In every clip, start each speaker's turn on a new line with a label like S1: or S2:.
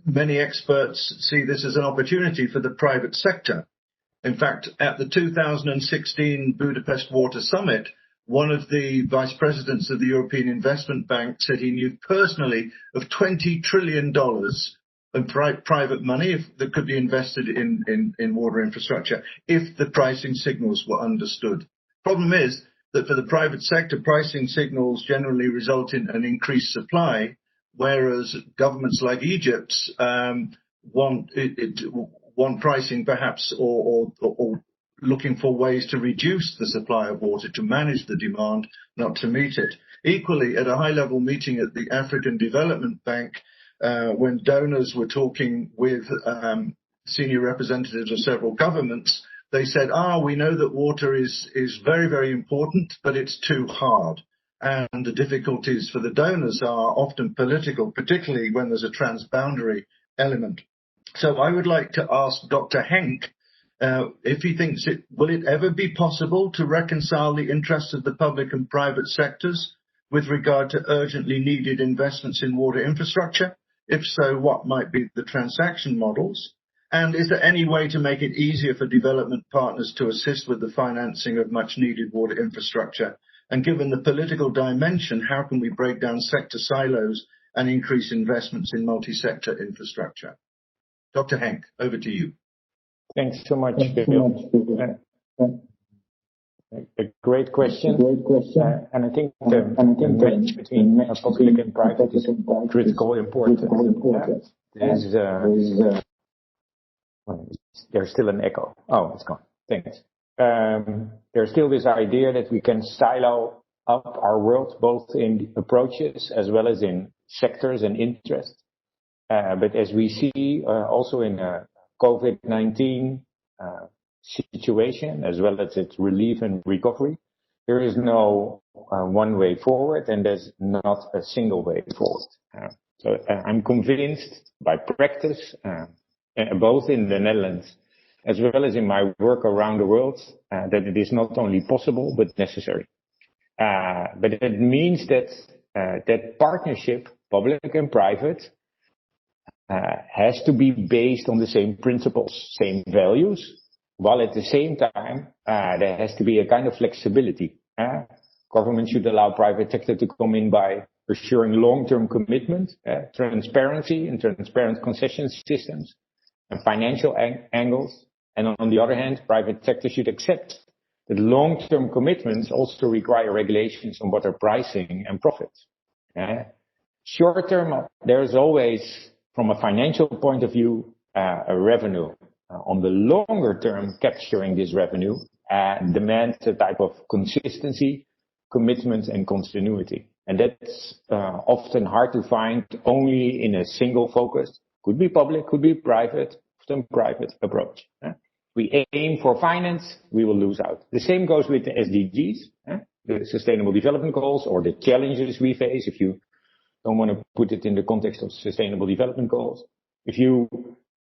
S1: many experts see this as an opportunity for the private sector. In fact, at the 2016 Budapest Water Summit, one of the vice presidents of the European Investment Bank said he knew personally of $20 trillion of private money that could be invested in water infrastructure if the pricing signals were understood. Problem is that for the private sector, pricing signals generally result in an increased supply, whereas governments like Egypt's want pricing perhaps or looking for ways to reduce the supply of water, to manage the demand, not to meet it. Equally, at a high-level meeting at the African Development Bank, when donors were talking with senior representatives of several governments, they said, we know that water is very, very important, but it's too hard. And the difficulties for the donors are often political, particularly when there's a transboundary element. So I would like to ask Dr. Henk if he thinks will it ever be possible to reconcile the interests of the public and private sectors with regard to urgently needed investments in water infrastructure? If so, what might be the transaction models? And is there any way to make it easier for development partners to assist with the financing of much needed water infrastructure? And given the political dimension, how can we break down sector silos and increase investments in multi-sector infrastructure? Dr. Henk, over to you.
S2: Thanks so much, Bill. A great question. And I think the match between public and private is critical importance. There's still an echo. Oh, it's gone. Thanks. There's still this idea that we can silo up our world, both in approaches as well as in sectors and interests. But as we see also in COVID-19 situation, as well as its relief and recovery, there is no one way forward, and there's not a single way forward. So I'm convinced by practice, both in the Netherlands as well as in my work around the world, that it is not only possible but necessary. But it means that that partnership, public and private, has to be based on the same principles, same values, while at the same time there has to be a kind of flexibility. Government should allow private sector to come in by assuring long-term commitment, transparency and transparent concession systems and financial angles. And on the other hand, private sector should accept that long-term commitments also require regulations on water pricing and profits. Short-term, there is always, from a financial point of view, a revenue. On the longer term, capturing this revenue demands a type of consistency, commitment, and continuity. And that's often hard to find only in a single focus. Could be public, could be private, often private approach. We aim for finance, we will lose out. The same goes with the SDGs, the Sustainable Development Goals, or the challenges we face. If you don't want to put it in the context of Sustainable Development Goals, if you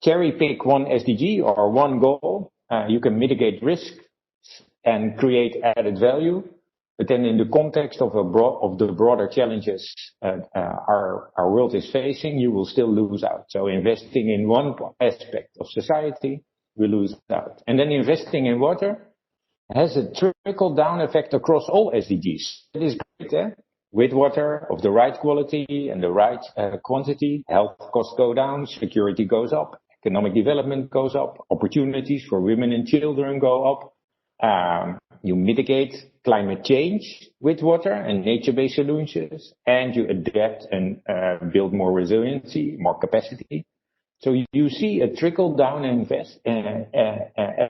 S2: cherry pick one SDG or one goal, you can mitigate risk and create added value. But then in the context of the broader challenges our world is facing, you will still lose out. So investing in one aspect of society, we lose out. And then investing in water has a trickle-down effect across all SDGs. It is great, with water of the right quality and the right quantity, health costs go down, security goes up, economic development goes up, opportunities for women and children go up. You mitigate climate change with water and nature-based solutions, and you adapt and build more resiliency, more capacity. So you see a trickle-down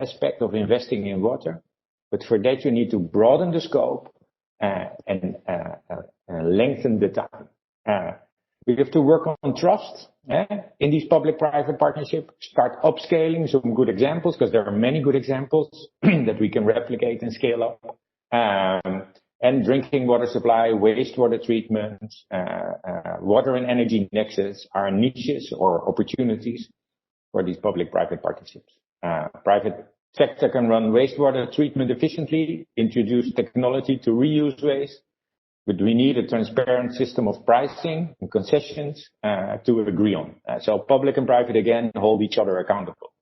S2: aspect of investing in water, but for that you need to broaden the scope and lengthen the time. We have to work on trust in these public-private partnerships, start upscaling some good examples, because there are many good examples that we can replicate and scale up. And drinking water supply, wastewater treatment, water and energy nexus are niches or opportunities for these public-private partnerships. Private sector can run wastewater treatment efficiently, introduce technology to reuse waste, but we need a transparent system of pricing and concessions to agree on. So public and private, again, hold each other accountable.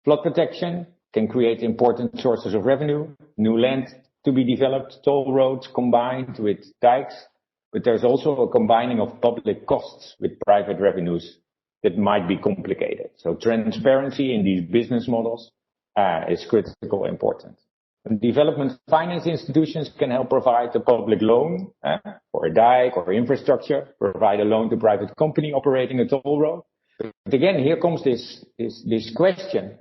S2: Flood protection can create important sources of revenue, new land to be developed, toll roads combined with dikes, but there's also a combining of public costs with private revenues that might be complicated. So transparency in these business models is critical important. And development finance institutions can help provide a public loan for a dike or infrastructure, provide a loan to private company operating a toll road. But again, here comes this question.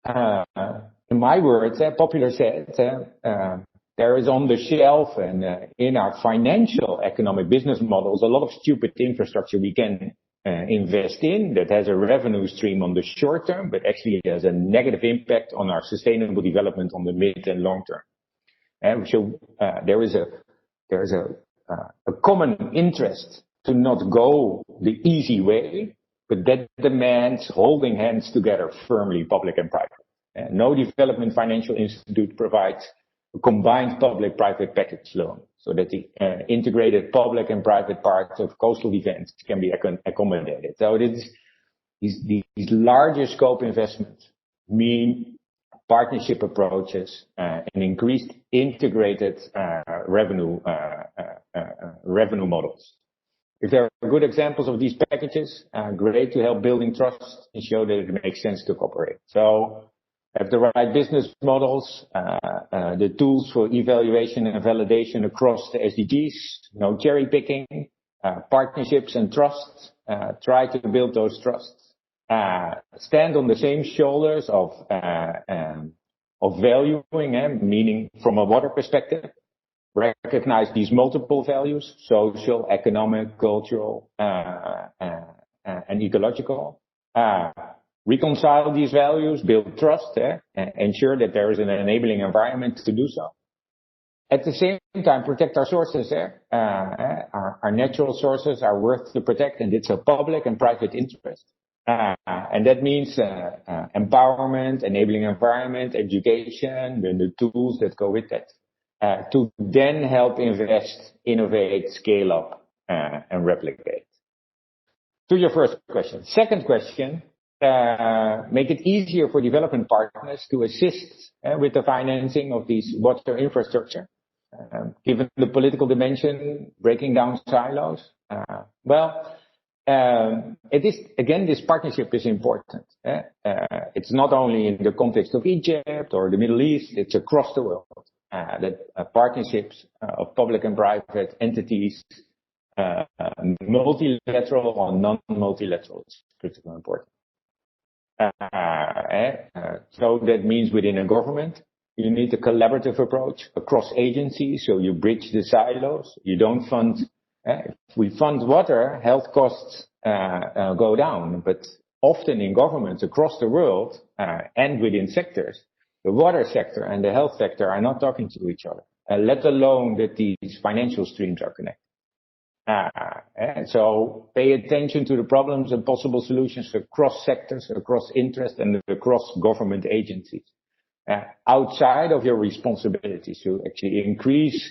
S2: In my words, Popular said, there is on the shelf and in our financial economic business models a lot of stupid infrastructure we can invest in that has a revenue stream on the short term, but actually has a negative impact on our sustainable development on the mid and long term. So there is a common interest to not go the easy way, but that demands holding hands together firmly, public and private. No development financial institute provides a combined public-private package loan so that the integrated public and private parts of coastal events can be accommodated. So these larger scope investments mean partnership approaches and increased integrated revenue models. If there are good examples of these packages, great to help building trust and show that it makes sense to cooperate. So have the right business models, the tools for evaluation and validation across the SDGs, no cherry picking, partnerships and trust, try to build those trusts, stand on the same shoulders of valuing, meaning from a water perspective, recognize these multiple values, social, economic, cultural, and ecological, reconcile these values, build trust, ensure that there is an enabling environment to do so. At the same time, protect our sources. Our natural sources are worth to protect, and it's a public and private interest. And that means empowerment, enabling environment, education, and the tools that go with that, to then help invest, innovate, scale up, and replicate. To your first question. Second question, make it easier for development partners to assist with the financing of these water infrastructure, given the political dimension, breaking down silos. It is, again, this partnership is important. It's not only in the context of Egypt or the Middle East, it's across the world. That partnerships of public and private entities, multilateral or non-multilateral, is critically important. So that means within a government, you need a collaborative approach across agencies, so you bridge the silos. You don't fund, if we fund water, health costs go down, but often in governments across the world and within sectors, the water sector and the health sector are not talking to each other, let alone that these financial streams are connected. So pay attention to the problems and possible solutions across sectors, across interests, and across government agencies. Outside of your responsibilities to actually increase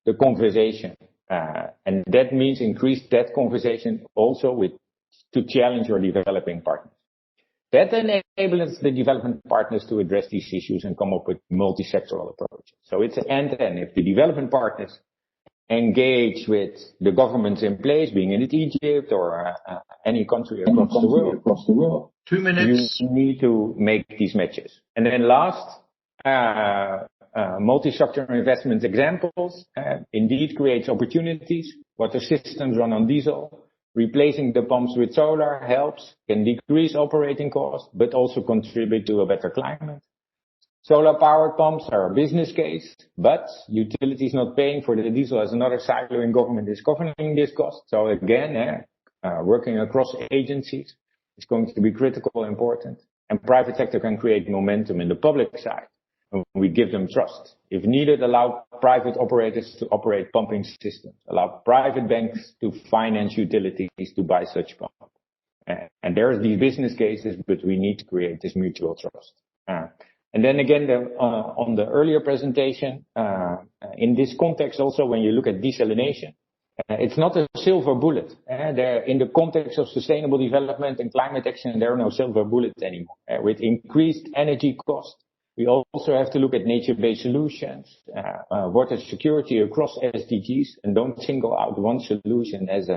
S2: the conversation. And that means increase that conversation also to challenge your developing partners. That enables the development partners to address these issues and come up with multi-sectoral approaches. So it's an end-to-end. If the development partners engage with the governments in place, being in Egypt or any country across the world.
S1: 2 minutes.
S2: You need to make these matches. And then last, multi-structure investment examples indeed creates opportunities. Water systems run on diesel. Replacing the pumps with solar helps, can decrease operating costs, but also contribute to a better climate. Solar powered pumps are a business case, but utilities not paying for the diesel as another silo in government is covering this cost. So again, working across agencies is going to be critical and important. And private sector can create momentum in the public side. We give them trust. If needed, allow private operators to operate pumping systems. Allow private banks to finance utilities to buy such pumps. And there's these business cases, but we need to create this mutual trust. And then again, on the earlier presentation, in this context also, when you look at desalination, it's not a silver bullet. There, in the context of sustainable development and climate action, there are no silver bullets anymore. With increased energy costs, we also have to look at nature-based solutions, water security across SDGs, and don't single out one solution as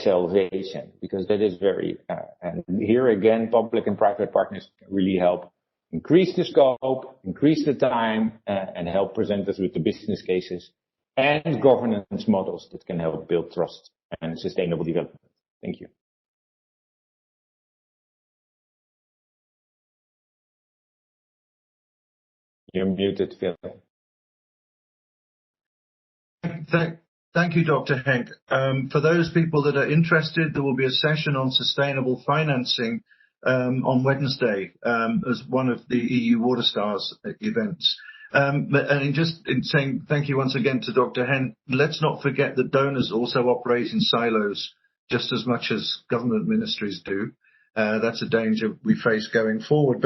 S2: salvation, because that is very, and here again, public and private partners can really help increase the scope, increase the time, and help present us with the business cases and governance models that can help build trust and sustainable development. Thank you. You're muted, Phil.
S1: Thank you, Dr. Henk. For those people that are interested, there will be a session on sustainable financing on Wednesday as one of the EU Water Stars events. And in saying thank you once again to Dr. Henk, let's not forget that donors also operate in silos just as much as government ministries do. That's a danger we face going forward. But